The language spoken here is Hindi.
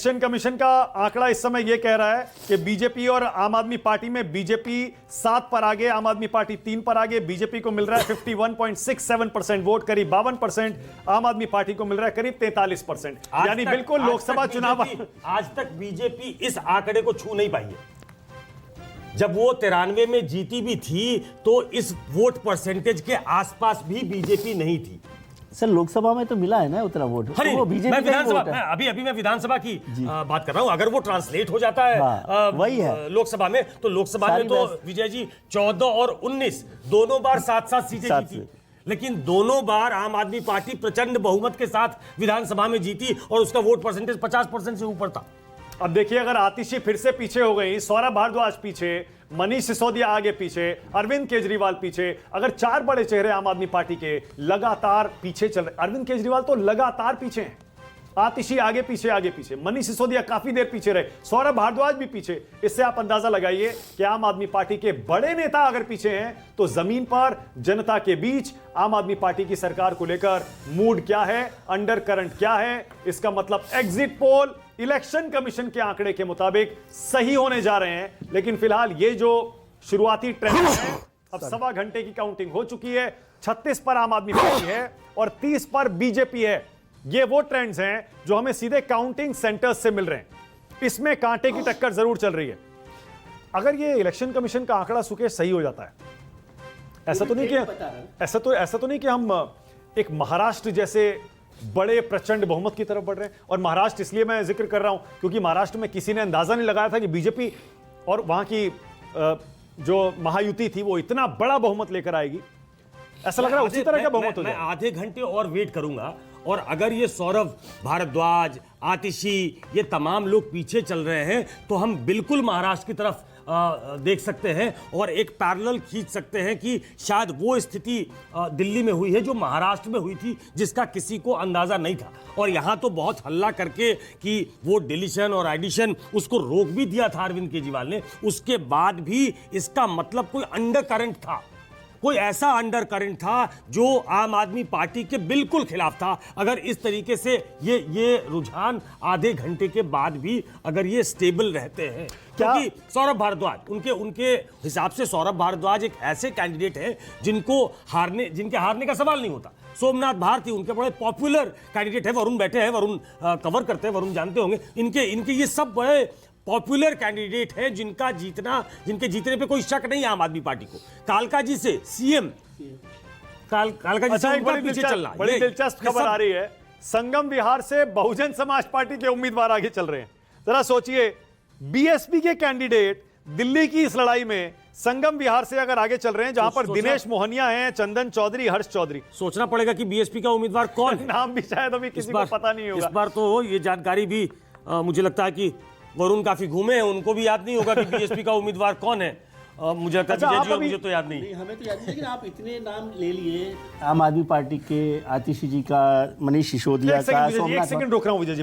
इलेक्शन कमीशन का आंकड़ा इस समय यह कह रहा है कि बीजेपी और आम आदमी पार्टी में बीजेपी 7 पर आगे, आम आदमी पार्टी 3 पर आगे। बीजेपी को मिल रहा है 51.67% वोट, करीब 52%। आम आदमी पार्टी को मिल रहा है करीब 43%। यानी बिल्कुल लोकसभा चुनाव। आज तक बीजेपी इस आंकड़े को छू नहीं पाई है। जब वो 93 में जीती भी थी तो इस वोट परसेंटेज के आसपास भी बीजेपी नहीं थी। सर लोकसभा में तो मिला है ना उतना वोट, तो वो बीजेपी मैं का ही विधानसभा वोट है। अभी मैं विधानसभा की बात कर रहा हूं। अगर वो ट्रांसलेट हो जाता है वही है लोकसभा में, तो लोकसभा में तो विजय जी 14 और 19 दोनों बार 7-7 सीटें जीती, लेकिन दोनों बार आम आदमी पार्टी प्रचंड बहुमत के साथ विधानसभा में जीती और उसका वोट परसेंटेज 50% से ऊपर था। अब देखिए, अगर आतिशी फिर से पीछे हो गई, सौरभ भारद्वाज पीछे, मनीष सिसोदिया आगे पीछे, अरविंद केजरीवाल पीछे, अगर 4 बड़े चेहरे आम आदमी पार्टी के लगातार पीछे चल रहे, अरविंद केजरीवाल तो लगातार पीछे हैं, आतिशी आगे पीछे, मनीष सिसोदिया काफी देर पीछे रहे, सौरभ भारद्वाज भी पीछे। इससे आप अंदाजा लगाइए कि आम आदमी पार्टी के बड़े नेता अगर पीछे हैं तो जमीन पर जनता के बीच आम आदमी पार्टी की सरकार को लेकर मूड क्या है, अंडर करंट क्या है। इसका मतलब एग्जिट पोल इलेक्शन कमीशन के आंकड़े के मुताबिक सही होने जा रहे हैं। लेकिन फिलहाल ये जो शुरुआती ट्रेंड है, अब 1.25 घंटे की काउंटिंग हो चुकी है, 36 पर आम आदमी पार्टी है और 30 पर बीजेपी है। ये वो ट्रेंड्स हैं जो हमें सीधे काउंटिंग सेंटर्स से मिल रहे हैं। इसमें कांटे की टक्कर जरूर चल रही है। अगर ये इलेक्शन कमीशन का आंकड़ा सुके सही हो जाता है, ऐसा तो नहीं कि हम एक महाराष्ट्र जैसे बड़े प्रचंड बहुमत की तरफ बढ़ रहे हैं। और महाराष्ट्र इसलिए मैं जिक्र कर रहा हूं क्योंकि महाराष्ट्र में किसी ने अंदाजा नहीं लगाया था कि बीजेपी और वहां की जो महायुति थी वो इतना बड़ा बहुमत लेकर आएगी। ऐसा लग रहा है उसी तरह का बहुमत हो जाए। मैं आधे घंटे और वेट करूंगा, और अगर ये सौरभ भारद्वाज, आतिशी, ये तमाम लोग पीछे चल रहे हैं तो हम बिल्कुल महाराष्ट्र की तरफ देख सकते हैं और एक पैरेलल खींच सकते हैं कि शायद वो स्थिति दिल्ली में हुई है जो महाराष्ट्र में हुई थी, जिसका किसी को अंदाजा नहीं था। और यहां तो बहुत हल्ला करके कि वो डिलीशन और एडिशन उसको रोक भी दिया था अरविंद केजरीवाल ने, उसके बाद भी इसका मतलब कोई अंडर करंट था, कोई ऐसा अंडर करंट था जो आम आदमी पार्टी के बिल्कुल खिलाफ था। अगर इस तरीके से ये रुझान आधे घंटे के बाद भी अगर ये स्टेबल रहते हैं, क्योंकि सौरभ भारद्वाज उनके हिसाब से सौरभ भारद्वाज एक ऐसे कैंडिडेट हैं जिनके हारने का सवाल नहीं होता। सोमनाथ भारती उनके बड़े पॉपुलर कैंडिडेट है, वरुण बैठे हैं, वरुण कवर करते हैं, वरुण जानते होंगे। इनके ये सब बड़े पॉपुलर कैंडिडेट है जिनके जीतने पे कोई शक नहीं है आम आदमी पार्टी को। कालका जी से सीएम, कालका जी से ऊपर पीछे चलना। बड़ी दिलचस्प खबर आ रही है, संगम विहार से बहुजन समाज पार्टी के उम्मीदवार आगे चल रहे हैं। जरा सोचिए, बीएसपी के कैंडिडेट दिल्ली की इस लड़ाई में संगम विहार से अगर आगे चल रहे हैं, जहां पर दिनेश मोहनिया हैं, चंदन चौधरी, हर्ष चौधरी। सोचना पड़ेगा कि बीएसपी का उम्मीदवार कौन है। नाम भी शायद अभी किसी को पता नहीं होगा। इस बार तो ये जानकारी भी मुझे लगता है कि वरुण काफी घूमे हैं, उनको भी याद नहीं होगा कि बीएसपी का उम्मीदवार कौन है। मुझे लगता है मुझे तो याद नहीं। हमें तो याद नहीं, लेकिन आप इतने नाम ले लिए आम आदमी पार्टी के, आतिशी जी का, मनीष सिसोदिया का, एक सेकंड रोक रहा हूं विजय जी।